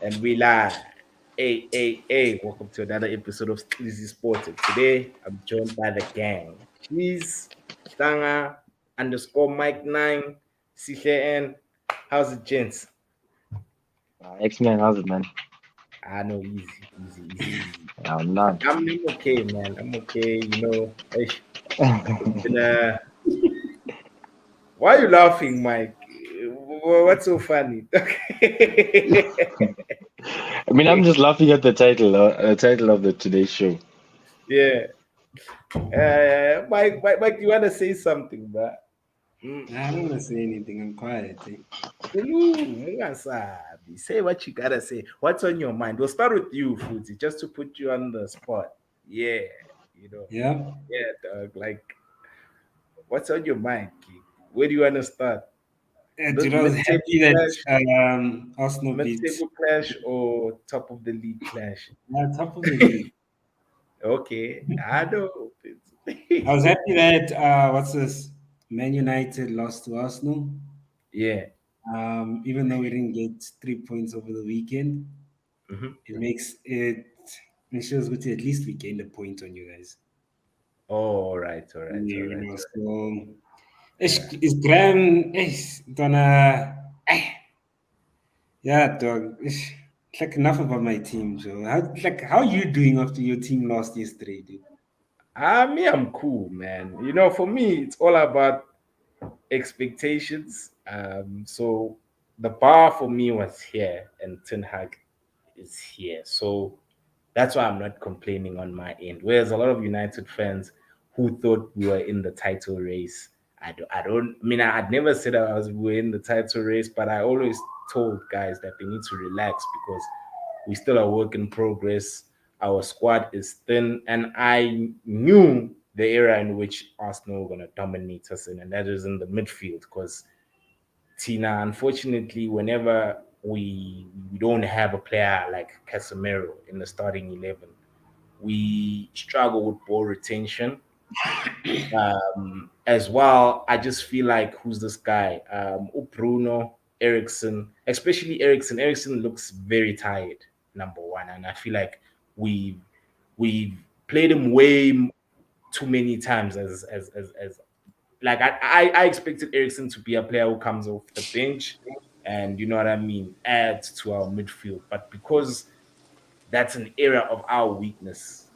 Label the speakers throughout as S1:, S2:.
S1: And we live. Hey, welcome to another episode of Easy Sports. And today, I'm joined by the gang. Please, Stanga, underscore Mike9, CKN. How's it, gents?
S2: X-Men, how's it, man?
S1: I know, easy.
S2: I'm not.
S1: I'm okay, man. I'm okay. It's been a. Why are you laughing, Mike? What's so funny?
S2: I mean, I'm just laughing at the title of the today's show.
S1: Yeah. Mike, you want to say something, bro? Mm.
S3: I don't want to say anything. I'm quiet.
S1: Say what you gotta say. What's on your mind? We'll start with you, Fuzi, just to put you on the spot. Yeah, you know.
S3: Yeah.
S1: Yeah, dog. Like, what's on your mind, King? Where do you want to start?
S3: Dude, I was happy that Arsenal beat
S1: Mid-table clash or top of the league clash?
S3: top of the league.
S1: Okay, I know.
S3: I was happy that Man United lost to Arsenal.
S1: Yeah.
S3: Even though we didn't get 3 points over the weekend, it ensures that at least we gained a point on you guys.
S1: All right.
S3: So is Graham gonna yeah, dog. It's like enough about my team. So how are you doing after your team lost yesterday, dude?
S1: I'm cool, man. You know, for me, it's all about expectations. So the bar for me was here, and Ten Hag is here. So that's why I'm not complaining on my end. Whereas a lot of United fans who thought we were in the title race, I'd never said we were in the title race, but I always told guys that they need to relax because we still are work in progress. Our squad is thin, and I knew the era in which Arsenal were going to dominate us in, and that is in the midfield. Because Tina, unfortunately, whenever we don't have a player like Casemiro in the starting 11, we struggle with ball retention. As well, I just feel like who's this guy? Bruno Ericsson, especially Ericsson. Ericsson looks very tired, number one, and I feel like we we've played him way too many times as like I expected Ericsson to be a player who comes off the bench and you know what I mean, adds to our midfield. But because that's an area of our weakness,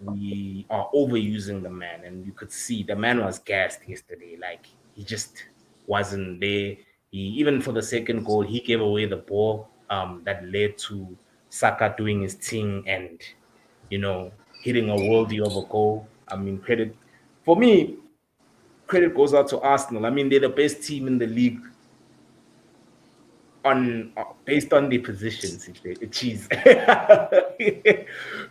S1: we are overusing the man, and you could see the man was gassed yesterday. Like he just wasn't there. He even for the second goal, he gave away the ball that led to Saka doing his thing and hitting a worldie of a goal. I mean, credit goes out to Arsenal. I mean, they're the best team in the league on based on their positions. Cheese.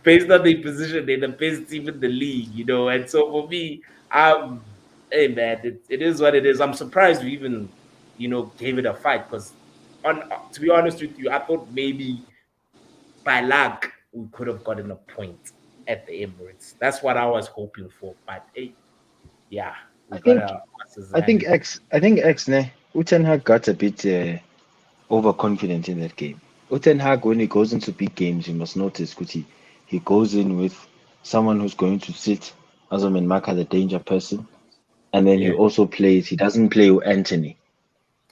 S1: Based on their position, they're the best team in the league, And so for me, hey man, it is what it is. I'm surprised we even, gave it a fight because, to be honest with you, I thought maybe by luck we could have gotten a point at the Emirates. That's what I was hoping for. But hey, yeah, we
S2: I think
S1: got
S2: I think X ne Ten Hag got a bit overconfident in that game. Ten Hag, when he goes into big games, you must notice, Kuti, he goes in with someone who's going to sit Azaman Maka, the danger person, and then he also plays. He doesn't play with Anthony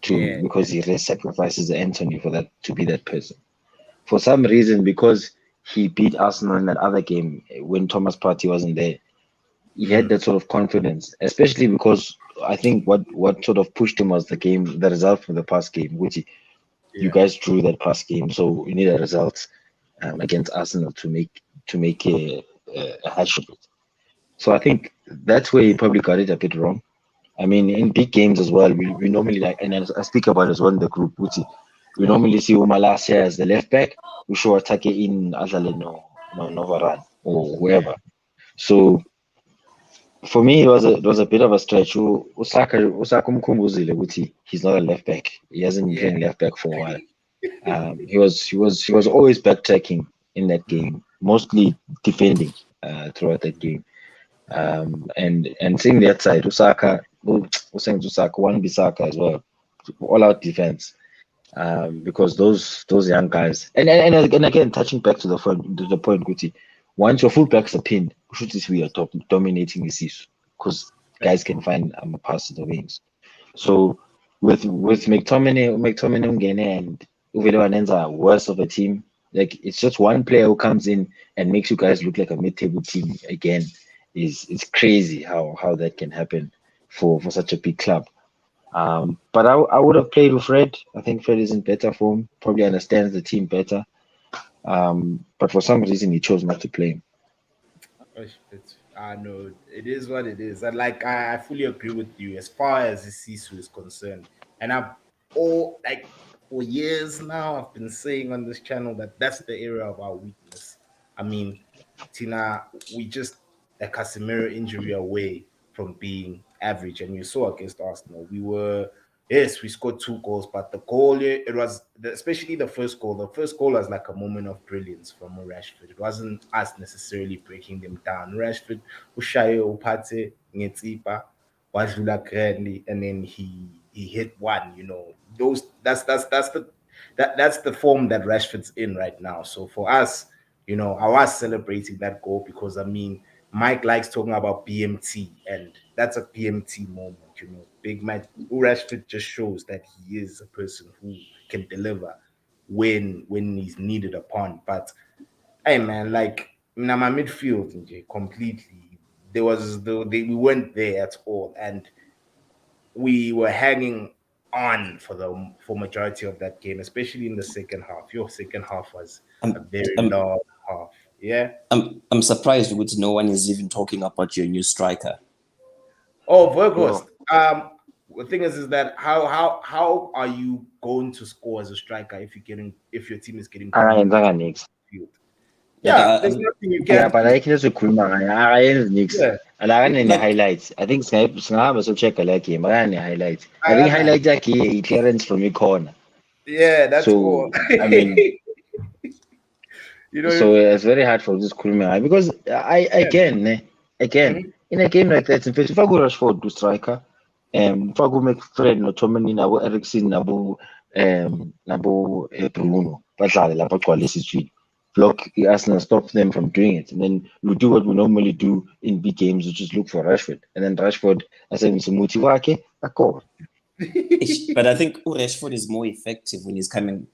S2: because he sacrifices Anthony for that to be that person. For some reason, because he beat Arsenal in that other game when Thomas Partey wasn't there, he had that sort of confidence, especially because I think what sort of pushed him was the result from the past game, which you guys drew that past game, so you need a result against Arsenal to make a hat trick. So I think that's where he probably got it a bit wrong. I mean, in big games as well, we normally and I speak about it as well in the group, we normally see Umalasia as the left back, we show attack in Azale no Novaran or whoever. So for me, it was a bit of a stretch. Osaka Mkumbuzile, he's not a left back. He hasn't been playing left back for a while. He was always backtracking in that game, mostly defending throughout that game. And seeing that side, Osaka, one Bisaka as well, all out defense. because those young guys, and again, touching back to the point, Guti, once your fullbacks are pinned, should this we are dominating the season because guys can find a pass to the wings. So with McTominay Ungene and Uvele Vanenza worse of a team, like it's just one player who comes in and makes you guys look like a mid-table team again. It's crazy how that can happen for such a big club. But I would have played with Fred. I think Fred is in better form, probably understands the team better. But for some reason he chose not to play him.
S1: I know it is what it is. And like I fully agree with you as far as the Sisu is concerned. And I've all like for years now I've been saying on this channel that that's the area of our weakness. I mean, Tina, we just a Casemiro injury away from being average. And you saw against Arsenal, we were yes, we scored 2 goals, but the goal it was especially the first goal. The first goal was like a moment of brilliance from Rashford. It wasn't us necessarily breaking them down. Rashford ushaye uphathe ngetsipa wadlula grandly, and then he hit one. You know, those that's the form that Rashford's in right now. So for us, you know, I was celebrating that goal because I mean, Mike likes talking about BMT, and that's a BMT moment. You know, Big Mike Rashford just shows that he is a person who can deliver when he's needed upon. But hey, man, like now my midfield completely. We weren't there at all, and we were hanging on for majority of that game, especially in the second half. Your second half was a
S4: I'm,
S1: very
S4: I'm,
S1: long half. Yeah.
S4: I'm surprised with no one is even talking about your new striker.
S1: Oh,
S2: Yo,
S1: Virgost. The thing is that how are you going to score as a striker if your team is getting comfortable
S2: akayenzanga nix.
S1: field?
S4: Like
S1: Yeah, there's nothing you
S2: Yeah,
S1: can
S2: but
S1: do.
S2: I can kukhuluma ngayo akayenzi nix.
S1: Yeah,
S2: And akane
S4: like
S2: highlights. I think singahamba so-check la game akane highlights. I
S1: I
S2: think
S1: got that.
S2: highlight yakhe clearance from corner.
S1: Yeah, that's all.
S2: So I mean,
S1: You know,
S2: so it's very hard for this Kurumi because I
S1: yeah.
S2: again
S1: Mhm.
S2: in a game like that, in fact, if I go Rashford to striker, if I go make Fred no Tomini nabo Ericsson nabo Bruno, badlale lapha gcwale isizwini. Block Arsenal, stop them from doing it, and then we do what we normally do in big games, which is look for Rashford, and then Rashford asebenzise umuthi wakhe akore.
S4: but I think Rashford is more effective when he's coming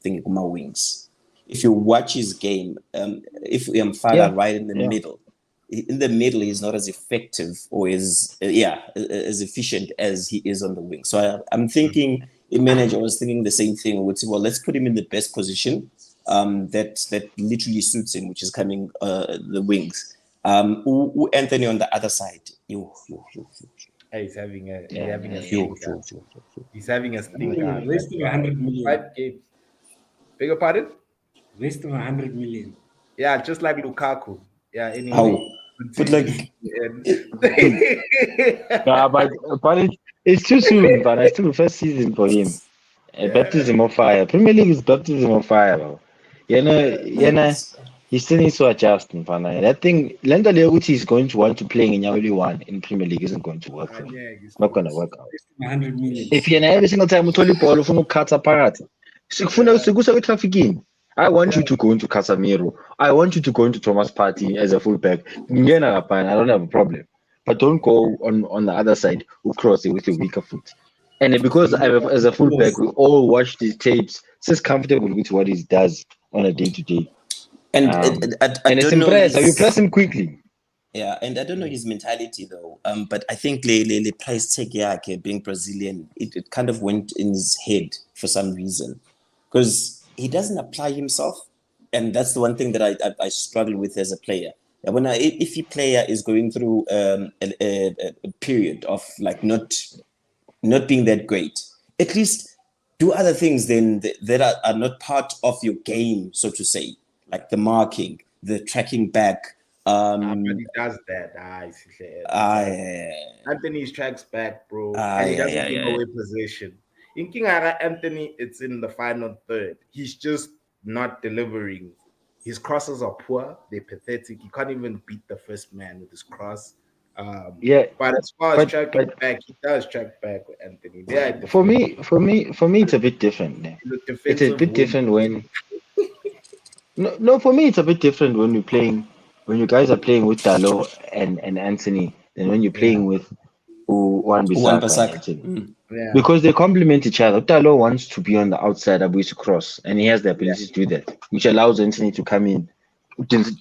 S4: thinking my wings. If you watch his game, if
S2: Yeah,
S4: Fada right in the
S2: yeah.
S4: middle, he's not as effective or as efficient as he is on the wing. So I'm thinking, in manager was thinking the same thing. Would say, well, let's put him in the best position that literally suits him, which is coming the wings. Anthony on the other side.
S1: Hey, he's
S2: Yeah,
S1: having a
S4: Yo,
S1: stinker.
S4: yo, yo, yo, yo.
S1: He's having a stinker. Like
S3: Rest of 100 million.
S1: 5 games. Beg your pardon?
S3: Rest of 100 million.
S1: Yeah, just like Lukaku. Yeah, anyway.
S4: How? But
S1: Continue.
S4: like,
S1: And-
S2: yeah, but it's too soon. But it's still the first season for him.
S1: yeah,
S2: Baptism of fire. Premier League is baptism of fire, bro.
S4: but
S2: He still needs to adjust, mfana. That thing, Lenda Leoguchi is going to want to play in Yawili 1 in Premier League isn't going to work for him.
S1: yeah,
S2: Not going to work out.
S3: Rest of 100 million.
S2: If yena every single time uthole ibhola ufuna ukukhatha phakathi, sikufuna
S1: yeah,
S2: sikusa kwetrafficking. I want you
S1: yeah.
S2: to go into Casemiro. I want you to go into Thomas Partey as a fullback. Ngena kapana, I don't have a problem. But don't go on the other side who cross it with your weaker foot. And because as a fullback, we all watch these tapes, so it's comfortable with what he does on a day to day.
S4: and I
S2: And it's
S4: don't know
S2: impressive. You press
S4: his
S2: him quickly.
S4: and I don't know his mentality though. But I think the price tag yake being Brazilian, it kind of went in his head for some reason because he doesn't apply himself, and that's the one thing that I struggle with as a player. When if a player is going through a period of like not being that great, at least do other things then that are not part of your game, so to say, like the marking, the tracking back.
S1: But
S4: Um,
S1: he does that. He does.
S4: I,
S1: Anthony strikes back, bro, and he doesn't give
S4: I,
S1: away possession. In King Ara, Anthony, it's in the final third. He's just not delivering. His crosses are poor. They're pathetic. He can't even beat the first man with his cross. But as far as tracking back, he does track back with Anthony. They are
S2: for
S1: different.
S2: me, it's a bit different.
S1: The
S2: It's a
S1: defensive
S2: bit
S1: wing.
S2: different when no, for me, it's a bit different when you're playing when you guys are playing with Dalo and Anthony than when you're
S1: Yeah,
S2: playing with Wan
S4: Wan
S2: Bissaka and
S4: Bissaka.
S2: Anthony.
S1: yeah,
S2: Because they complement each other. Dalo wants to be on the outside, Abu to cross, and he has the
S1: yeah,
S2: ability to do that, which allows Anthony to come in,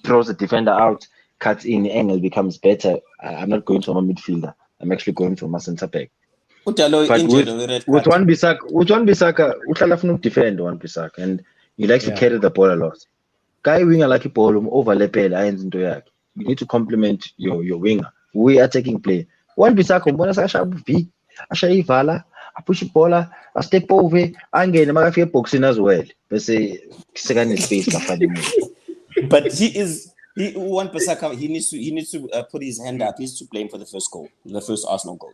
S2: throws the defender out, cuts in, the angle becomes better. I'm not going from a midfielder. I'm actually going from a centre back.
S4: Udalo
S2: But
S4: injured with red
S2: with
S4: card.
S2: Wan Bissaka, uhlala afuna ukudefend Wan Bissaka, and he likes to
S1: yeah.
S2: carry the ball a lot. Guy winger like ball overlappela ayenza into yakhe. You need to complement your winger. We attacking play. Wan Bissaka umbona sakashaya V, ashaya ivala, apusha ibhola, a step over, angene makafika eboxini as well. Bese sekane space kafana umuntu.
S4: But Wan Bissaka, he needs to put his hand up. He needs to blame for the first goal, the first Arsenal goal.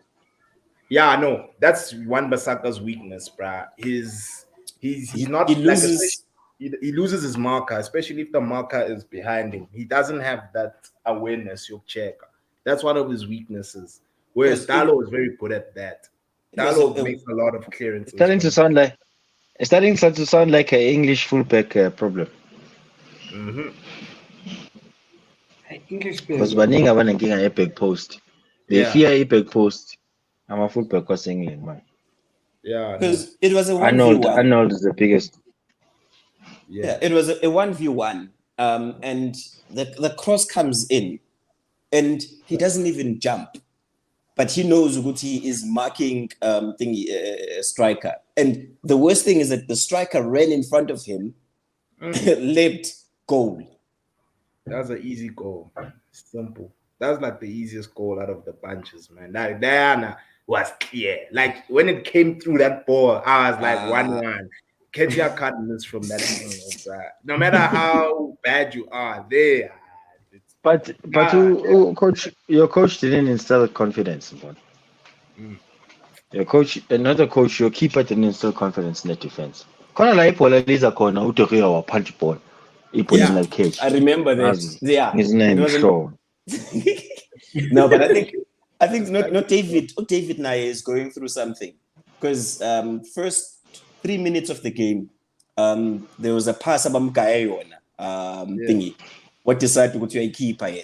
S1: Yeah, no, that's Wan Bissaka's weakness, bruh. He's not
S4: He
S1: like
S4: loses.
S1: he loses his marker, especially if the marker is behind him. He doesn't have that awareness, your checker. That's one of his weaknesses. Whereas Dalo is very good at that. Dalo makes a lot of
S2: It's
S1: clearances
S2: starting to
S1: from.
S2: sound like an English fullback problem.
S1: Mm-hmm.
S3: English
S2: Because
S3: players.
S2: baningi abanenkinga ye-back post. They
S1: Yeah,
S2: fear a-back post. I'm a fullback was England, man.
S1: yeah, no,
S4: Because it was a 1v1.
S2: Arnold is the biggest.
S4: Yeah,
S1: yeah,
S4: it was a 1v1. And the cross comes in, and he doesn't even jump, but he knows Uguti is marking striker. And the worst thing is that the striker ran in front of him, leapt, goal.
S1: that's an easy goal. Simple. That's like the easiest goal out of the bunches, man. That Diana was clear. Like when it came through that ball, I was like 1-1. Ketia can't miss from that angle, bro. No matter how bad you are, there.
S2: But your coach didn't instill confidence, man.
S1: Mm.
S2: Another coach, your keeper didn't instill confidence in the defense. Khona la ibhola liza khona uDoria wa punch ball. Ibhola is
S1: Yeah.
S2: not catch.
S4: I remember that. Yeah,
S2: His
S4: it
S2: name
S4: wasn't.
S2: Shaw.
S4: No, but I think not David. David Naya is going through something because first 3 minutes of the game, there was a pass about thingy. What decided to go to a keeper in.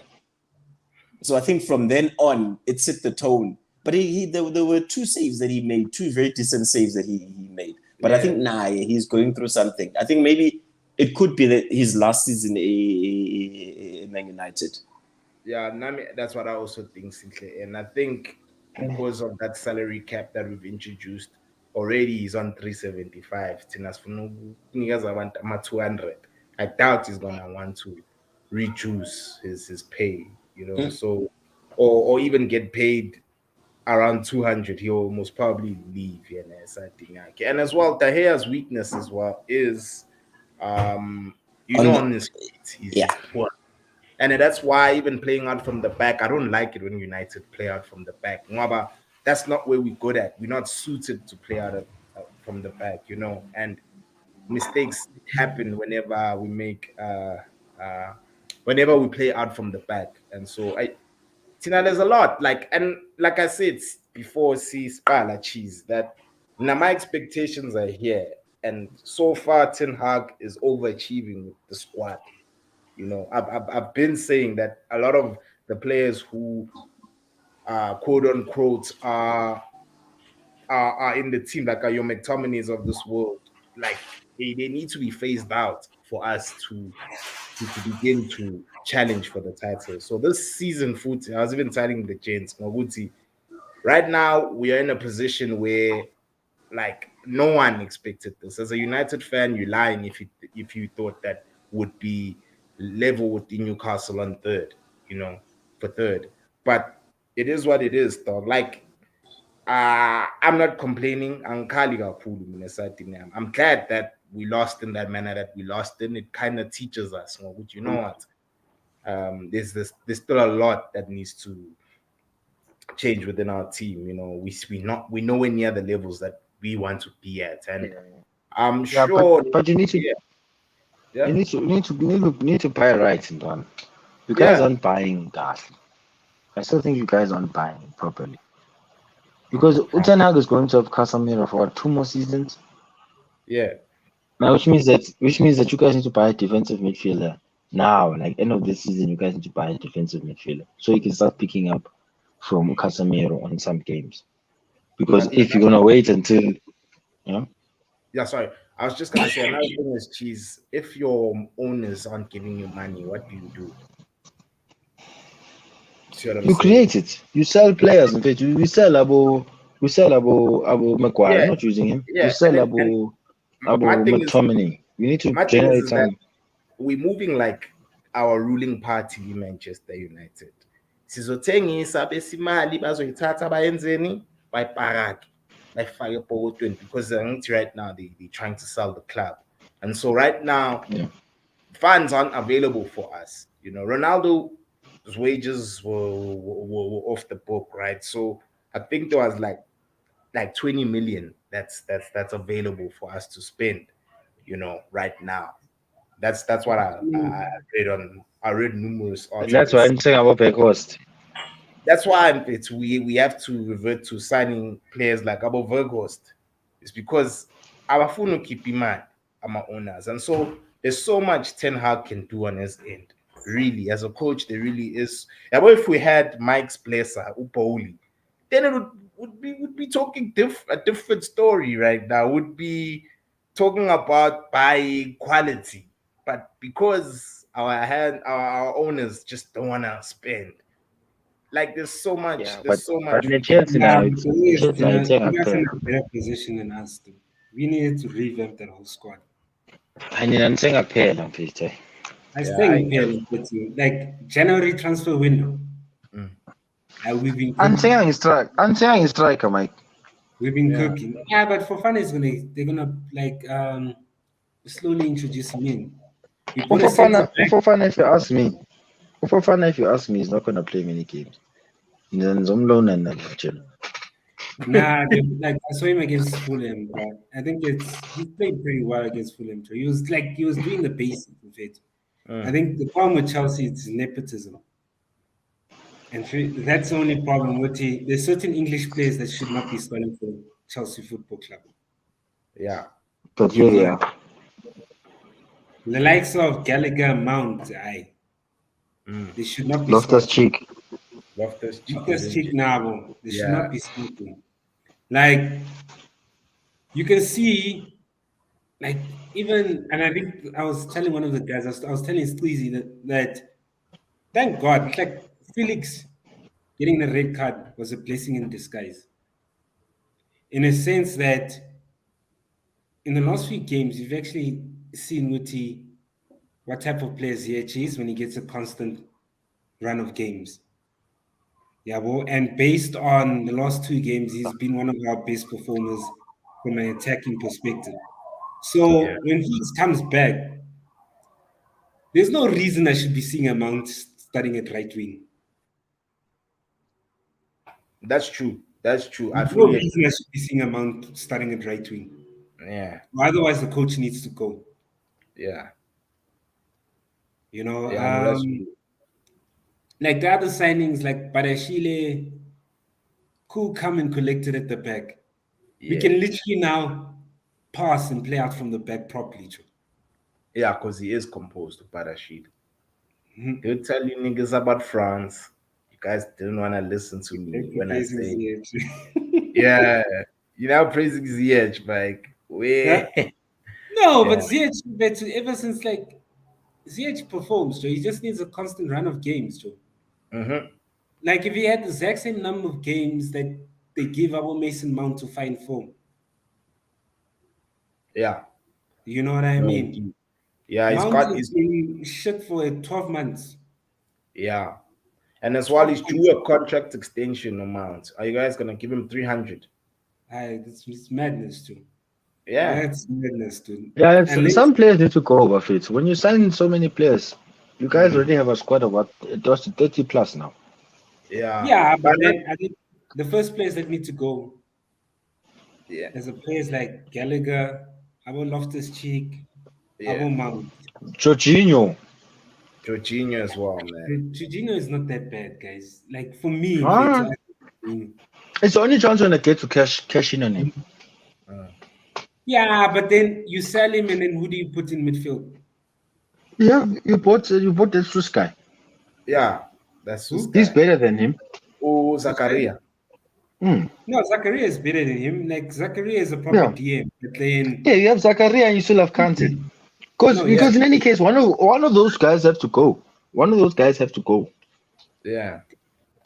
S4: So I think from then on, it set the tone. But there were two saves that he made, two very decent saves that he made. But I think he's going through something. I think maybe it could be that his last season in Man United.
S1: Yeah, Nami, that's what I also think, Sinclair. And I think because of that salary cap that we've introduced, already he's on 375. Tinas want 200. I doubt he's gonna want to reduce his pay, so or even get paid around 200. He'll most probably leave. And as well, Tahea's weakness as well is on his feet, he's poor. And that's why even playing out from the back, I don't like it when United play out from the back. Mwaba, that's not where we're good at. We're not suited to play out from the back, and mistakes happen whenever we make whenever we play out from the back. And so there's a lot. Like I said before, see Spala cheese that now my expectations are here. And so far Ten Hag is overachieving with the squad. I've been saying that a lot of the players who quote unquote are in the team, like your McTominays of this world, like they need to be phased out for us to begin to challenge for the title. So this season, I was even telling the gents, Maguti, right now we are in a position where like no one expected this. As a United fan, you're lying if you thought that would be level with the Newcastle on third, for third. But it is what it is, dog. Like I'm not complaining. I'm glad that we lost in that manner that we lost in. It kind of teaches us, you know what? There's still a lot that needs to change within our team. We're nowhere near the levels that we want to be at, and I'm sure.
S2: But you need to
S1: Yeah.
S2: you need to buy right, man. You guys
S1: Yeah.
S2: aren't buying that. I still think you guys aren't buying it properly. Because Ten Hag is going to have Casemiro for what, 2 more seasons?
S1: Yeah.
S2: Now, which means that you guys need to buy a defensive midfielder now. Like end of this season, you guys need to buy a defensive midfielder so you can start picking up from Casemiro on some games. Because if you're gonna wait until,
S1: Yeah, sorry. I was just gonna say another thing is, cheese. If your owners aren't giving you money, what do you do? See what I'm
S2: you
S1: saying?
S2: create it, you sell players. In fact, we sell Abu Maguire,
S1: Yeah,
S2: not using him. We
S1: yeah.
S2: sell
S1: And
S2: Abu
S1: my thing is,
S2: McTominay. We need to
S1: my thing
S2: generate
S1: is that
S2: some.
S1: we're moving like our ruling party in Manchester United. Sizothengisa besimali bazoyithatha bayenzeni bayiparake bayifake epokotweni, because right now they're trying to sell the club, and so right now
S2: Yeah.
S1: funds aren't available for us. Ronaldo's wages were off the book, right? So I think there was like 20 million that's available for us to spend, right now. That's what I read on. I read numerous
S2: And that's why
S1: articles.
S2: I'm saying about Weghorst.
S1: That's why we have to revert to signing players like Abo Vergost. It's because abafuna keep in mind our owners, and so there's so much Ten Hag can do on his end. Really, as a coach, there really is. Yeah, but if we had Mike's Blesser, Upauli, then it would be talking a different story right now. Would be talking about by quality, but because our owners just don't want to spend. Like there's so
S2: Yeah,
S1: much.
S2: but
S1: There's so
S2: but
S1: much
S2: in the
S1: we can.
S2: Chelsea now,
S3: The thing is,
S2: Chelsea now it's saying
S3: you guys are
S2: a
S3: in a better position than us, though. We needed to revamp that whole squad.
S2: I mean, I'm saying a pair, Peter.
S3: I
S1: Yeah, I
S3: think
S1: get.
S3: like January transfer window.
S1: Mm,
S3: We've been
S2: I'm
S3: cooking.
S2: saying strike. I'm saying striker, Mike.
S3: We've been
S1: yeah.
S3: cooking. Yeah, but for fun, they're gonna like slowly introduce him in. We bought a center back.
S2: Ufofana, if you ask me, he's not gonna play many games. Then some loan and that.
S3: Nah, like I saw him against Fulham, but I think he played pretty well against Fulham too. He was doing the basics of it. I
S1: Mm,
S3: think the problem with Chelsea is nepotism, and that's the only problem with it. There's certain English players that should not be starting for Chelsea Football Club.
S1: yeah.
S2: But
S3: You
S2: here
S3: know,
S2: they are.
S3: the likes of Gallagher, Mount,
S1: Mm.
S3: they should not be
S2: Loftus
S3: starting.
S2: Cheek.
S1: Loftus Cheek is
S3: Loftus Cheek
S1: injured.
S3: now, they should not
S1: Yeah.
S3: be starting. Like you can see, like even, and I think I was telling one of the guys, I was telling Squeezy that thank God, like Felix getting the red card was a blessing in disguise. In a sense that in the last few games, you've actually seen what type of players he achieves when he gets a constant run of games. Yeah, well, and based on the last 2 games, he's been one of our best performers from an attacking perspective.
S1: Yeah.
S3: So when he comes back, there's no reason I should be seeing a Mount starting at right wing.
S1: That's true. That's true. I
S3: There's no
S1: fully
S3: reason
S1: agree.
S3: I should be seeing a Mount starting at right wing.
S1: Yeah.
S3: Otherwise, the coach needs to go.
S1: Yeah.
S3: You know,
S1: Yeah. No, that's true.
S3: like the other signings, like Badashile, cool, come and collect it at the back. We
S1: Yeah.
S3: can literally now pass and play out from the back properly. Too.
S1: Yeah, because he is composed of Parashid.
S3: Mhm.
S1: He'll tell you niggas about France. You guys didn't want to listen to me
S3: Thank you,
S1: when I
S3: praising
S1: say,
S3: Ziyech.
S1: yeah, praising Ziyech, like,
S3: Huh?
S1: way.
S3: No, but
S1: Yeah.
S3: Ziyech, ever since like Ziyech performs, Joe, he just needs a constant run of games, Joe.
S1: Mm-hmm.
S3: Like if he had the exact same number of games that they give our Mason Mount to find form,
S1: Yeah.
S3: you know what I
S1: No,
S3: mean?
S1: indeed. Yeah, he's
S3: Mount
S1: got
S3: has
S1: his,
S3: been shit for 12 months.
S1: yeah. And as well,
S3: 12
S1: he's
S3: months.
S1: due a contract extension amount. Are you guys gonna give him 300?
S3: It's madness, too.
S1: Yeah.
S3: That's madness, dude.
S2: Yeah,
S3: Unless,
S2: some players need to go over it. When you sign so many players, you guys
S1: Mm,
S2: already have a squad of what, 30 plus now.
S1: yeah.
S3: yeah, but
S1: But not,
S3: then I think the first players that need to go
S1: yeah.
S3: is the players like Gallagher, Abo Loftus Cheek,
S1: Yeah.
S3: Abo Mount.
S2: Jorginho.
S1: Jorginho as well, man.
S3: Jorginho is not that bad, guys. Like for me, in fact,
S2: Ah, it's the only chance when I get to cash in on him.
S1: Uh,
S3: yeah, but then you sell him, and then who do you put in midfield?
S2: Yeah, you bought that Swiss guy.
S1: yeah, that's this
S3: Who?
S2: He's
S1: guy.
S2: better than him.
S1: Oh,
S3: Who's that?
S1: Zakaria.
S2: Hmm.
S3: No, Zakaria is better than him. Like Zakaria is a proper
S2: Yeah.
S3: DM, but then
S2: Yeah, you have Zakaria and you still have Kante. Because
S3: no, yeah.
S2: because in any case, one of those guys have to go. One of those guys have to go.
S1: Yeah,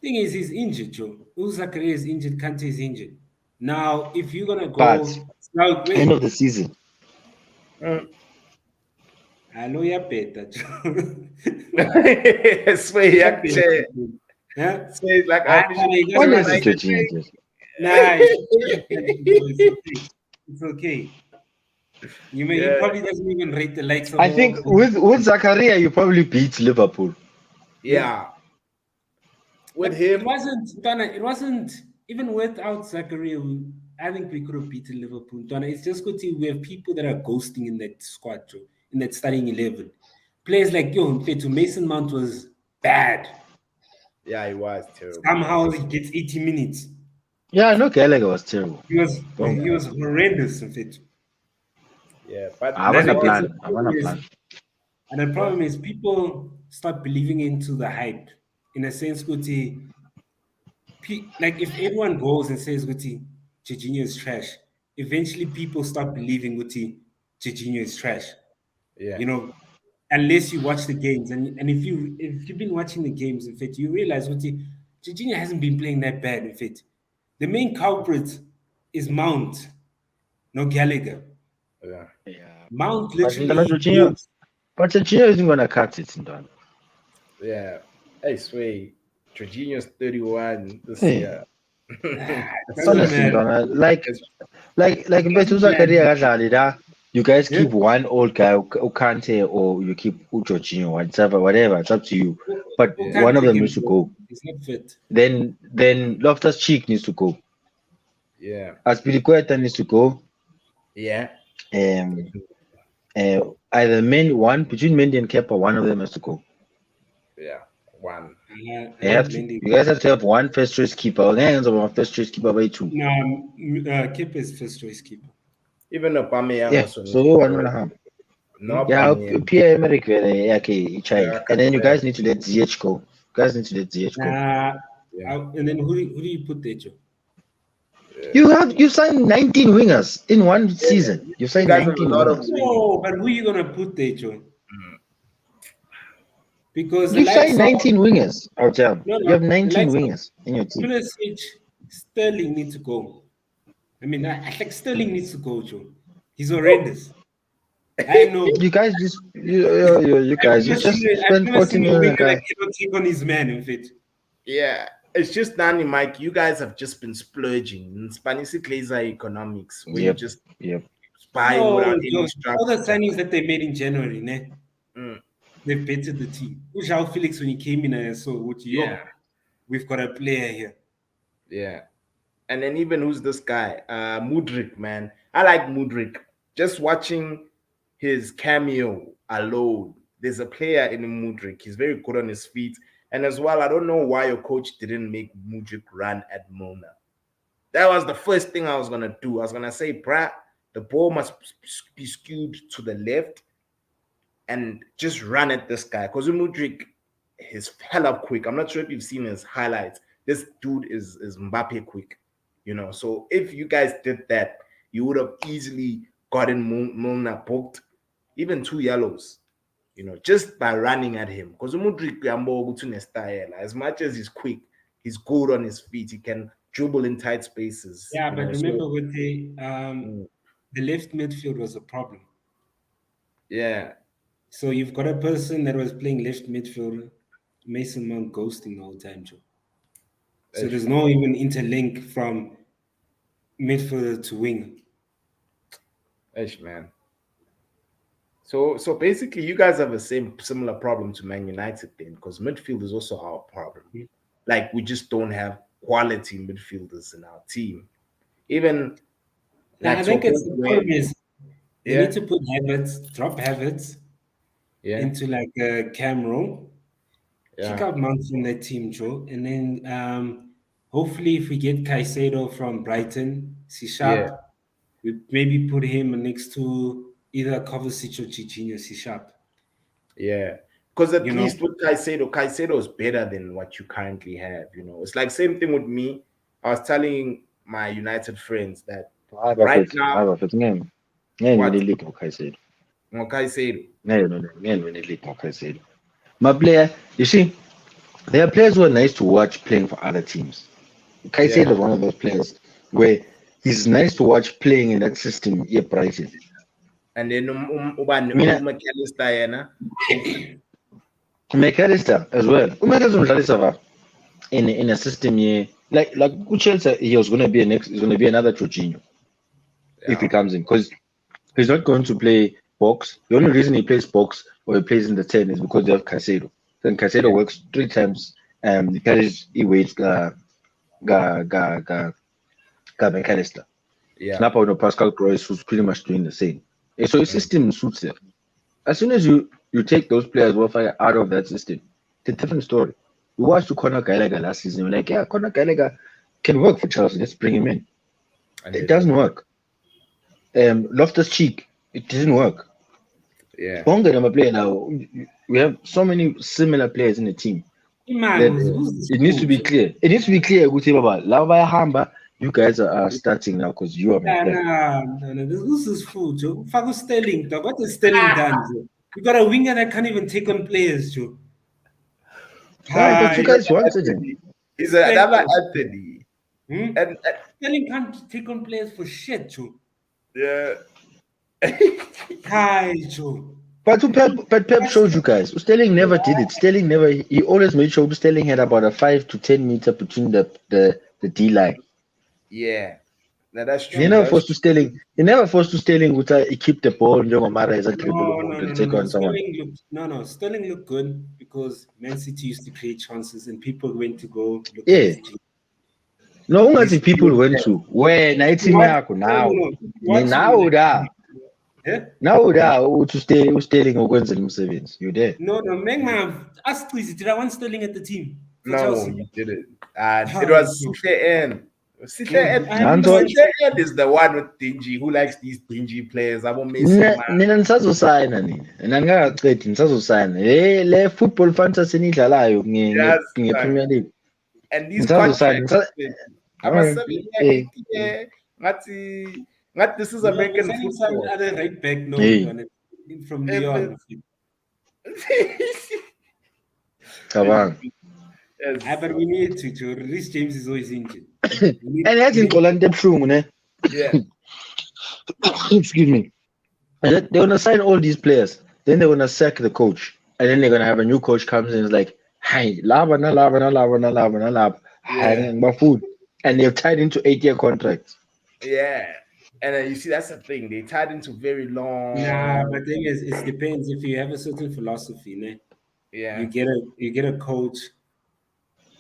S3: Thing is, he's injured, Joe. Who Zakaria is injured, Kante is injured. Now, if you're gonna
S2: But
S3: go now,
S2: end of
S3: wait,
S2: the season.
S1: mm.
S3: hello, yeah, better, Joe.
S1: Sway
S3: Yeah,
S1: yak
S3: better,
S1: che.
S3: Joe. Huh?
S1: Sway like
S3: Ah,
S1: official
S3: you guys
S2: When
S3: want
S2: is
S1: Manchester
S2: it
S3: to
S2: Jorginho?
S1: United
S2: Just?
S3: nah, you should it's okay. It's okay. You may he
S1: yeah,
S3: probably doesn't even rate the likes of
S2: I think with Zakaria, you probably beat Liverpool.
S3: Hmm?
S1: yeah. With
S3: But it
S1: him,
S3: wasn't Donna, it wasn't even without Zakaria. I think we could have beaten Liverpool. Donna, it's just good to we have people that are ghosting in that squad, Joe, in that starting 11. Players like yo, in fact, Mason Mount was bad.
S1: yeah, he was terrible.
S3: Somehow he gets 80 minutes.
S2: Yeah, I know Gallagher was terrible. Don't.
S3: He was horrendous, in fact.
S1: Yeah, but
S2: I
S3: And I
S2: want a
S1: as
S3: think
S1: well,
S3: that's the
S2: plan. I want
S3: problem
S2: a
S3: is,
S2: plan.
S3: and the
S1: yeah,
S3: problem is people start believing into the hype. In a sense, Guti, like if everyone goes and says Guti, Jorginho is trash, eventually people start believing Guti, Jorginho is trash.
S1: yeah,
S3: You know, unless you watch the games, and if you've been watching the games, in fact, you realize Guti, Jorginho hasn't been playing that bad. In fact, the main culprit is Mount, no Gallagher.
S1: yeah,
S2: Yeah.
S3: Mount
S2: But
S3: literally
S2: Jorginho,
S3: builds.
S2: but Jorginho isn't gonna cut it, Don.
S1: yeah. Hey, Sway, Jorginho's 31 this
S2: Hey,
S1: year.
S3: It
S1: That's
S3: doesn't
S1: why
S2: honestly,
S3: matter.
S2: Don. Like
S3: It
S2: Mbetu
S3: doesn't matter.
S2: Zakaria kadlala, you guys
S3: Yeah.
S2: keep one old guy who can't or you keep Jorginho, whatever. It's up to you. But
S3: Who
S2: one
S3: can't
S2: of
S3: take
S2: them
S3: him
S2: needs to
S3: to?
S2: go.
S3: He's not fit.
S2: Then Loftus Cheek needs to go.
S1: yeah,
S2: Aspilicueta needs to go.
S1: yeah,
S2: Um, either one between Mendy and Kepa, one of them has to go.
S1: yeah. One.
S3: I think Mendy.
S2: You guys have to have one first choice keeper. Hands on one first choice keeper by two.
S3: No, keeper is first choice keeper.
S1: Even Aubameyang
S2: Yeah,
S1: also needs
S2: so
S1: to
S2: one and
S1: go.
S2: a half.
S1: No
S2: Yeah,
S1: Aubameyang.
S2: Pierre-Emerick okay,
S1: Yeah,
S2: child. And then you
S1: Casemiro.
S2: guys need to let ZH go. You guys need to let ZH go.
S1: Yeah,
S3: And then who do you put there, Joe?
S1: yeah.
S2: You signed 19 wingers in one
S1: Yeah.
S2: season. You
S1: You
S2: signed
S1: guys have a
S2: 19
S1: lot of
S2: wingers.
S1: wings.
S3: No, but who you gonna put there, Joe?
S1: Mm.
S3: Because the
S2: You signed
S3: likes of
S2: 19 wingers. Oh, damn. You have
S3: the
S2: 19
S3: likes of
S2: wingers in your team.
S3: Pulisic, Sterling need to go. I mean, I think Sterling needs to go, Joe. He's horrendous. I know.
S2: You guys you guys, you just
S3: I've
S2: spent
S3: never
S2: 40
S3: seen a
S2: million on a
S3: winger that
S2: guy.
S3: cannot take on his man. In fact,
S1: Yeah. It's just Danny Mike. You guys have just been splurging in Spanish Glazer economics where you
S2: Yep.
S1: just
S2: Yep.
S1: buying
S3: no,
S1: without any
S3: Joe. All the
S1: structure.
S3: signings that they made in January, ne,
S1: Mm.
S3: they've bettered the team. Ujao Felix when he came in, I saw what
S1: Yeah.
S3: we've got a player here.
S1: Yeah. And then even who's this guy? Mudrik, man. I like Mudrik. Just watching his cameo alone. There's a player in Mudrik. He's very good on his feet. And as well, I don't know why your coach didn't make Mudrik run at Mona. That was the first thing I was gonna do. I was gonna say, Brad, the ball must be skewed to the left and just run at this guy. Because Mudrik is hella quick. I'm not sure if you've seen his highlights. This dude is Mbappe quick, you know. So if you guys did that, you would have easily gotten Mona booked, even 2 yellows, you know, just by running at him. Because Mudrik style. As much as he's quick, he's good on his feet. He can dribble in tight spaces,
S3: Yeah,
S1: you
S3: but
S1: know. So
S3: remember with
S1: mm,
S3: the left midfield was a problem.
S1: yeah,
S3: So you've got a person that was playing left midfield, Mason Mount ghosting the whole time, Joe. So
S1: ish,
S3: there's no even interlink from midfielder to wing.
S1: ish, man. So basically, you guys have the same similar problem to Man United then, because midfield is also our problem. Like we just don't have quality midfielders in our team. Even
S3: Now,
S1: like
S3: I
S1: to a
S3: think it's
S1: point
S3: the
S1: where
S3: problem is they
S1: yeah,
S3: need to put habits, drop habits,
S1: Yeah.
S3: into like a cam role. Kick
S1: Yeah.
S3: out Mount from that team, Joe, and then hopefully if we get Caicedo from Brighton, C
S1: Yeah.
S3: Sharp, we maybe put him next to either Kovacic or Jorginho, C Sharp.
S1: Yeah. Because at
S3: You know,
S1: least with Caicedo is better than what you currently have. It's like same thing with me. I was telling my United friends that right now,
S2: ngeke
S1: what
S2: win league ngoKaisedo.
S1: Caicedo.
S2: Ngeke win league ngoKaisedo. My player, you see, there are players who are nice to watch playing for other teams. Caicedo
S1: Yeah.
S2: is one of those players where he's nice to watch playing in that system. Yeah, Brighton.
S1: And then McAllister, yena.
S2: McAllister as well. McAllister in a system here, like Chelsea, he's gonna be another Jorginho if he
S1: Yeah.
S2: comes in, because he's not going to play box. The only reason he plays box or he plays in the 10 is because they have Caicedo. Then Caicedo
S1: Yeah.
S2: works 3 times. He waits ga McAllister.
S1: Yeah.
S2: Snap out of Pascal Gross, who's pretty much doing the same. So his
S1: Mm.
S2: system suits him. As soon as you take those players out of that system, it's a different story. We watched Conor Gallagher last season. We're like, yeah, Conor Gallagher can work for Chelsea. Let's bring him in.
S1: And
S2: It
S1: then
S2: doesn't work. Loftus Cheek, it didn't work.
S1: yeah.
S2: Bonga and player now. We have so many similar players in the team
S3: man,
S2: that
S3: who's this
S2: it needs to be
S3: fool, Joe?
S2: clear. It needs to be clear. Lava Hamba, you guys are starting now because you are my
S3: Nah,
S2: player.
S3: nah. Who's this fool, Joe? Fago Sterling, dog. What has Sterling done, Joe? You got a winger that can't even take on players, Joe.
S2: Right, but you
S3: Hi,
S2: guys wanted him.
S1: Anthony. He's another Anthony.
S3: Hmm?
S1: And
S3: Sterling can't take on players for shit, Joe.
S1: yeah.
S3: Hi, Joe.
S2: But Pep showed you guys. Sterling never did it. Sterling never. He always made sure Sterling had about a 5 to 10 meter between the D line.
S1: Yeah. Now that's
S2: He
S1: true.
S2: never
S1: That's
S2: forced to Sterling. He never forced to Sterling with he keep the ball. Njengomara as a dribble
S3: No,
S2: mode
S3: no, no,
S2: and
S3: no,
S2: take
S3: no.
S2: on someone.
S3: Sterling looked good because Man City used to create chances and people went to go look at
S2: Yeah.
S3: his team.
S2: No,
S3: His
S2: ungathi people
S3: team-
S2: went to where night team
S3: What?
S2: yakho
S3: No,
S2: now.
S3: no, no. Watch
S2: Now
S3: me.
S2: da.
S3: Yeah?
S2: Now da uSterling okwenzela umsebenzi. You there?
S3: No, man. Ask please, did I want Sterling at the team for
S1: no,
S3: Chelsea?
S1: you didn't. It
S3: Hi,
S1: was
S3: Joe.
S1: CTN. CTN.
S3: I haven't
S2: Nanzo-
S3: watched
S1: CTN is the one with dingy who likes these dingy players. I won't miss him.
S2: Nina nisazosayina nina. Nina ngingakaqedi nisazosayina. Le football fantasy enidlalayo
S1: Yes,
S2: nge-Premier League.
S1: and these
S2: Nisazosayina.
S1: contracts. I'm a
S2: Okay.
S1: 7-year,
S2: Eh.
S1: 8-year. Not this is
S3: No,
S1: American
S3: signing some
S1: football.
S3: other right back, no,
S2: Hey.
S3: from Lyon.
S2: Cabanga.
S1: Yes.
S3: But we need to, Joe. Rhys James is always injured.
S2: And yathi ngixola into ebuhlungu ne.
S1: Yeah.
S2: Excuse me. They're gonna sign all these players. Then they're gonna sack the coach. And then they're gonna have a new coach comes in and is like, hey, lava.
S1: Yeah.
S2: Food. And they're tied into 8-year contracts.
S1: Yeah. And then you see, that's the thing. They tied into very long.
S3: Nah, but thing is, it depends. If you have a certain philosophy, ne?
S1: Yeah.
S3: You get a coach.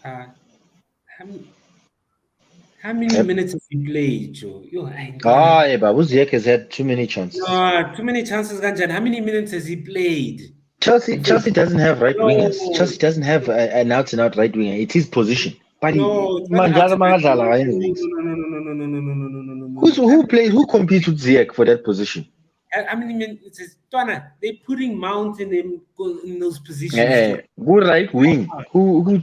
S3: How many minutes has he played, Joe?
S2: Yeah, but Uziek has had too many chances.
S3: No, too many chances, Ganjan. How many minutes has he played?
S2: Chelsea doesn't have right wingers.
S3: No.
S2: Chelsea doesn't have an out-and-out right winger. It's his position. But
S3: No, it's not
S2: Manjalo
S3: out-
S2: Mangadlala against things.
S3: No.
S2: Who competes with Ziyech for that position?
S3: I mean, it's Twana. They're putting Mount in those positions.
S2: Good right wing. Who